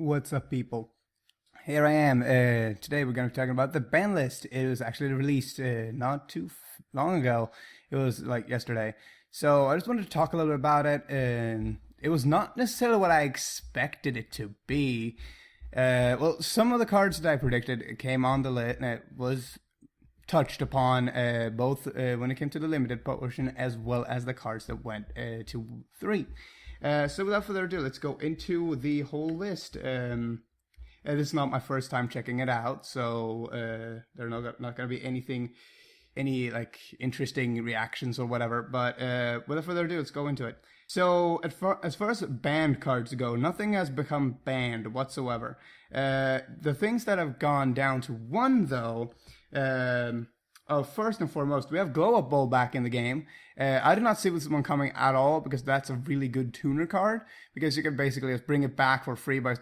What's up, people? Here I am. Today we're going to be talking about the ban list. It was actually released not too long ago. It was like yesterday. So I just wanted to talk a little bit about it. And it was not necessarily what I expected it to be. Well, some of the cards that I predicted came on the list and it was touched upon both when it came to the limited portion as well as the cards that went to 3. So without further ado, let's go into the whole list. This is not my first time checking it out, so there are not going to be any like interesting reactions or whatever. But without further ado, let's go into it. So as far as banned cards go, nothing has become banned whatsoever. The things that have gone down to 1 though. First and foremost, we have Glow Up Bowl back in the game. I did not see this one coming at all because that's a really good tuner card. Because you can basically just bring it back for free by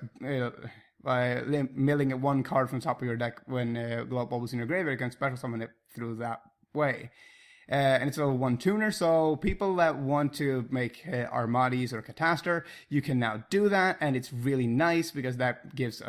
milling 1 card from the top of your deck when Glow Up Bowl was in your graveyard. You can special summon it through that way. And it's a level 1 tuner, so people that want to make Armades or Cataster, you can now do that, and it's really nice because that gives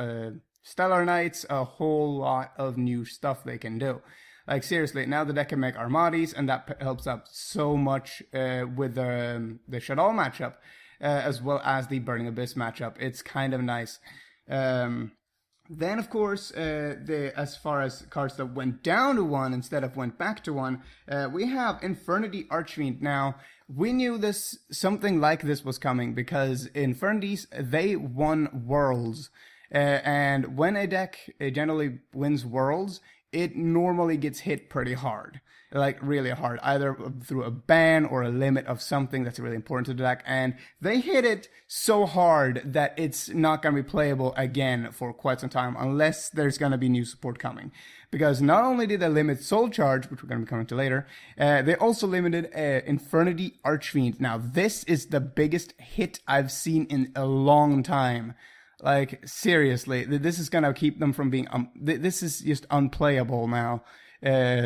Stellar Knights a whole lot of new stuff they can do. Like, seriously, now the deck can make Armades, and that helps out so much with the Shaddoll matchup, as well as the Burning Abyss matchup. It's kind of nice. Then, of course, as far as cards that went down to 1 instead of went back to 1, we have Infernity Archfiend. Now, we knew something like this was coming because Infernities, they won Worlds. And when a deck generally wins Worlds, it normally gets hit pretty hard. Like, really hard. Either through a ban or a limit of something that's really important to the deck. And they hit it so hard that it's not going to be playable again for quite some time. Unless there's going to be new support coming. Because not only did they limit Soul Charge, which we're going to be coming to later, they also limited Infernity Archfiend. Now, this is the biggest hit I've seen in a long time. Like, seriously, this is going to keep them from being... this is just unplayable now.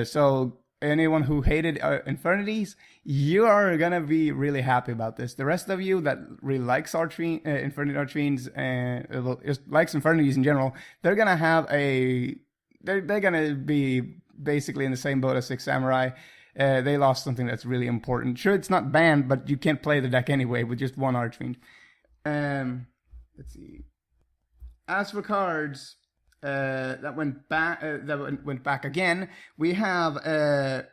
So, anyone who hated Infernities, you are going to be really happy about this. The rest of you that really likes Infernity Archfiends, and just likes Infernities in general, they're going to have They're going to be basically in the same boat as Six Samurai. They lost something that's really important. Sure, it's not banned, but you can't play the deck anyway with just 1 Archfiend. Let's see. As for cards that went back again, we have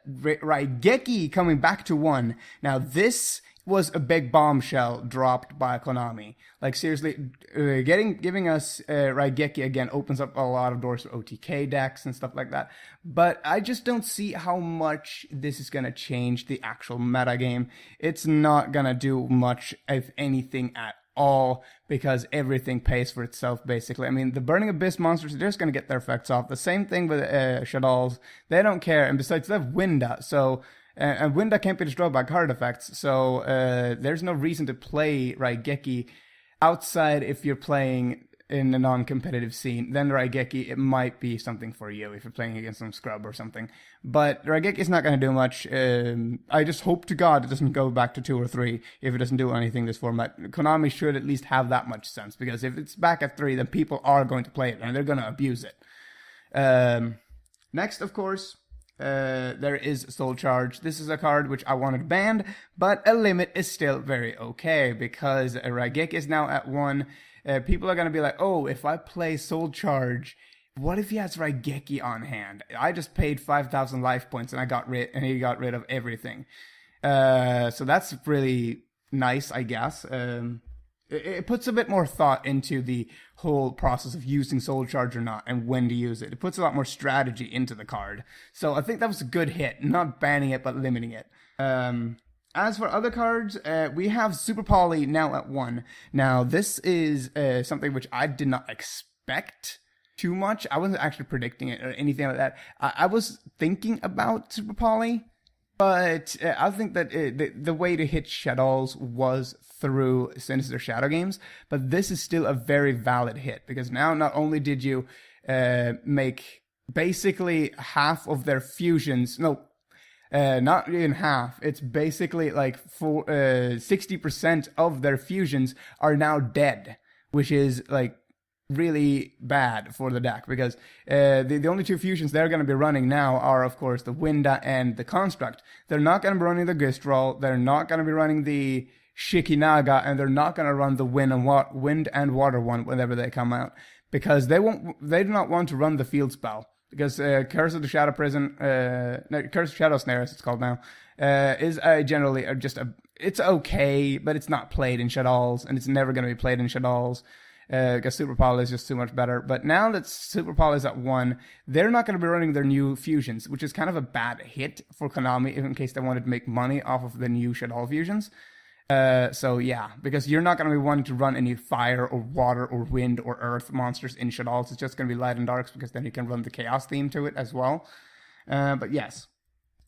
Raigeki coming back to 1. Now this was a big bombshell dropped by Konami. Like, seriously, giving us Raigeki again opens up a lot of doors for OTK decks and stuff like that. But I just don't see how much this is gonna change the actual meta game. It's not gonna do much, if anything, at all, because everything pays for itself, basically. I mean, the Burning Abyss monsters are just going to get their effects off. The same thing with Shaddolls. They don't care, and besides, they have Winda, so... and Winda can't be destroyed by card effects, so there's no reason to play Raigeki outside if you're playing in a non-competitive scene. Then Raigeki, it might be something for you if you're playing against some scrub or something. But Raigeki is not going to do much. I just hope to God it doesn't go back to 2 or 3 if it doesn't do anything this format. Konami should at least have that much sense, because if it's back at 3, then people are going to play it and they're going to abuse it. Next, of course, there is Soul Charge. This is a card which I wanted banned, but a limit is still very okay, because Raigeki is now at 1. People are going to be like, oh, if I play Soul Charge, what if he has Raigeki on hand? I just paid 5,000 life points and he got rid of everything. So that's really nice, I guess. It puts a bit more thought into the whole process of using Soul Charge or not, and when to use it. It puts a lot more strategy into the card. So I think that was a good hit. Not banning it, but limiting it. As for other cards, we have Super Poly now at 1. Now, this is something which I did not expect too much. I wasn't actually predicting it or anything like that. I was thinking about Super Poly, but I think that the way to hit Shaddolls was through Sinister Shadow Games, but this is still a very valid hit, because now not only did you make basically half of their fusions, not even half. It's basically like 60% of their fusions are now dead, which is like really bad for the deck, because the only two fusions they're going to be running now are, of course, the Winda and the Construct. They're not going to be running the Gistral, they're not going to be running the Shikinaga, and they're not going to run the Wind and Water one whenever they come out, because they do not want to run the field spell, because Curse of the Shadow Prison, Curse of Shadow Snare as it's called now, is generally it's okay, but it's not played in Shaddolls, and it's never going to be played in Shaddolls, because Super Pal is just too much better. But now that Super Pal is at 1, they're not going to be running their new fusions, which is kind of a bad hit for Konami, in case they wanted to make money off of the new Shaddol fusions. So yeah, because you're not going to be wanting to run any fire or water or wind or earth monsters in Shaddolls. It's just going to be light and darks, because then you can run the chaos theme to it as well. But yes.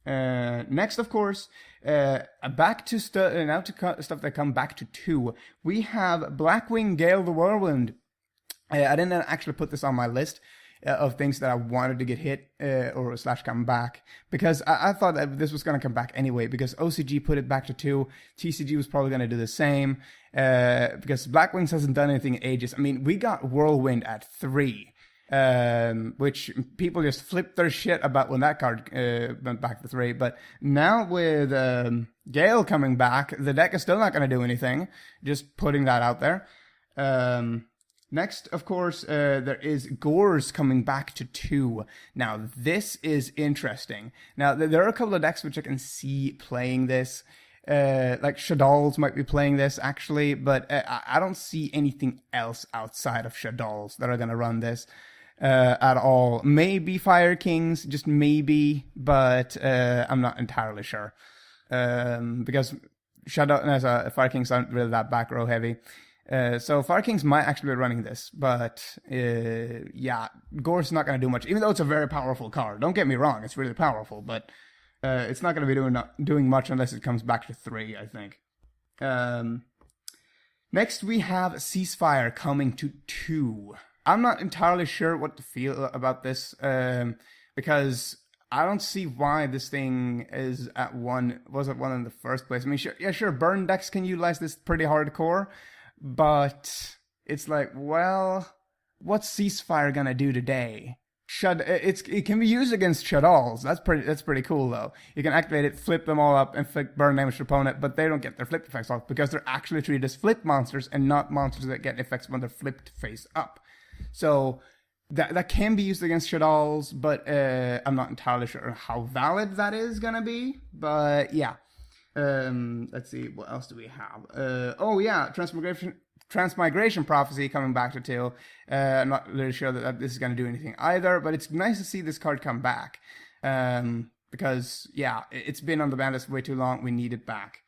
Next, of course, back to stuff that come back to 2. We have Blackwing Gale the Whirlwind. I didn't actually put this on my list of things that I wanted to get hit or / come back, because I thought that this was going to come back anyway, because OCG put it back to 2. TCG was probably going to do the same, because Blackwings hasn't done anything in ages. I mean, we got Whirlwind at 3. Which people just flipped their shit about when that card went back to 3. But now with Gale coming back, the deck is still not going to do anything. Just putting that out there. Next, of course, there is Gores coming back to 2. Now, this is interesting. Now, there are a couple of decks which I can see playing this. Like Shaddolls might be playing this, actually, but I don't see anything else outside of Shaddolls that are going to run this at all. Maybe Fire Kings, just maybe, but I'm not entirely sure. Because Fire Kings aren't really that back row heavy. So Fire Kings might actually be running this, but yeah, Gore's not going to do much, even though it's a very powerful card. Don't get me wrong, it's really powerful, but it's not going to be doing much unless it comes back to 3, I think. Next, we have Ceasefire coming to 2. I'm not entirely sure what to feel about this, because I don't see why this thing was at 1 in the first place. I mean, sure, burn decks can utilize this pretty hardcore, but it's like, well, what's Ceasefire gonna do today? It can be used against Shaddolls. That's pretty cool though. You can activate it, flip them all up, and inflict burn damage to opponent, but they don't get their flip effects off, because they're actually treated as flip monsters and not monsters that get effects when they're flipped face up. So that can be used against Shaddolls, but I'm not entirely sure how valid that is gonna be. But yeah. Let's see, what else do we have? Oh yeah, Transmigration Prophecy coming back to 2. I'm not really sure that this is going to do anything either, but it's nice to see this card come back. Because, yeah, it's been on the ban list way too long. We need it back.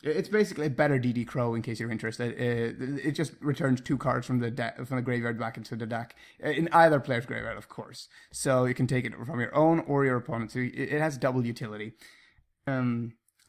It's basically a better DD Crow, in case you're interested. It just returns 2 cards from the graveyard back into the deck. In either player's graveyard, of course. So you can take it from your own or your opponent's. So it has double utility.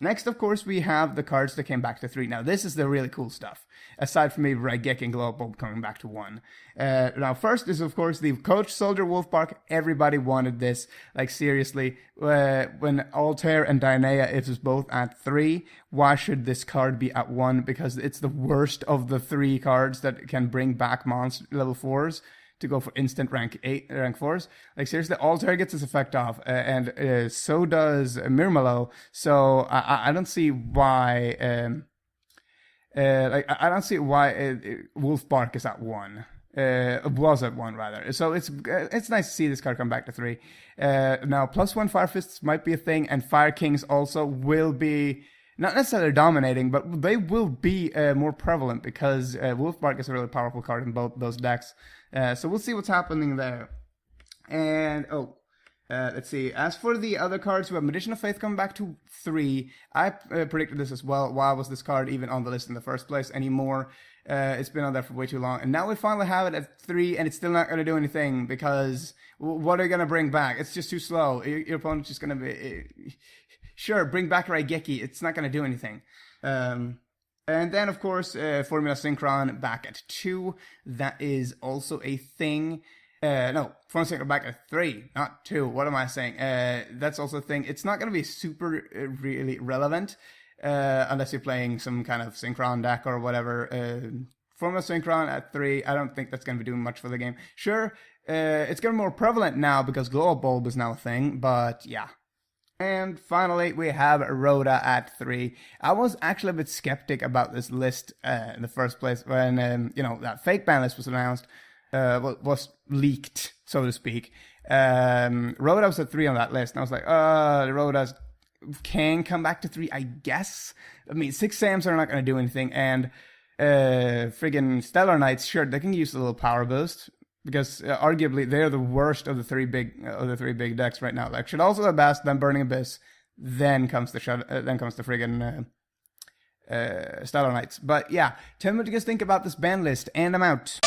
Next, of course, we have the cards that came back to 3. Now, this is the really cool stuff, aside from maybe Raigeki and Glowbulb coming back to 1. Now, first is, of course, the Coach Soldier Wolfbark. Everybody wanted this. Like, seriously, when Altair and Dynea, it was both at 3, why should this card be at 1? Because it's the worst of the 3 cards that can bring back monster level 4s. To go for instant rank 4s. Like, seriously, Altair gets this effect off, and so does Mirmalo. So I don't see why. I don't see why Wolfbark is at 1. Was at 1 rather. So it's nice to see this card come back to 3. Now +1 Fire Fists might be a thing, and Fire Kings also will be. Not necessarily dominating, but they will be more prevalent, because Wolfbark is a really powerful card in both those decks. So we'll see what's happening there. And, let's see. As for the other cards, we have Magician of Faith coming back to 3. I predicted this as well. Why was this card even on the list in the first place anymore? It's been on there for way too long. And now we finally have it at 3, and it's still not going to do anything, because what are you going to bring back? It's just too slow. Your opponent's just going to be... Sure, bring back Raigeki. It's not going to do anything. And then, of course, Formula Synchron back at 2. That is also a thing. No, Formula Synchron back at 3, not 2. What am I saying? That's also a thing. It's not going to be super really relevant unless you're playing some kind of Synchron deck or whatever Formula Synchron at 3, I don't think that's going to be doing much for the game. Sure, it's getting more prevalent now because Global Bulb is now a thing, but yeah. And finally, we have Rhoda at 3. I was actually a bit skeptic about this list in the first place when, that fake ban list was announced, was leaked, so to speak. Rhoda was at 3 on that list, and I was like, the Rhodas can come back to 3, I guess. I mean, 6 Sams are not going to do anything, and friggin' Stellar Knights, sure, they can use a little power boost, because arguably they're the worst of the three big decks right now. Like Shadow also the best, then Burning Abyss, then comes the friggin' Stellar Knights. But yeah, tell me what you guys think about this ban list, and I'm out.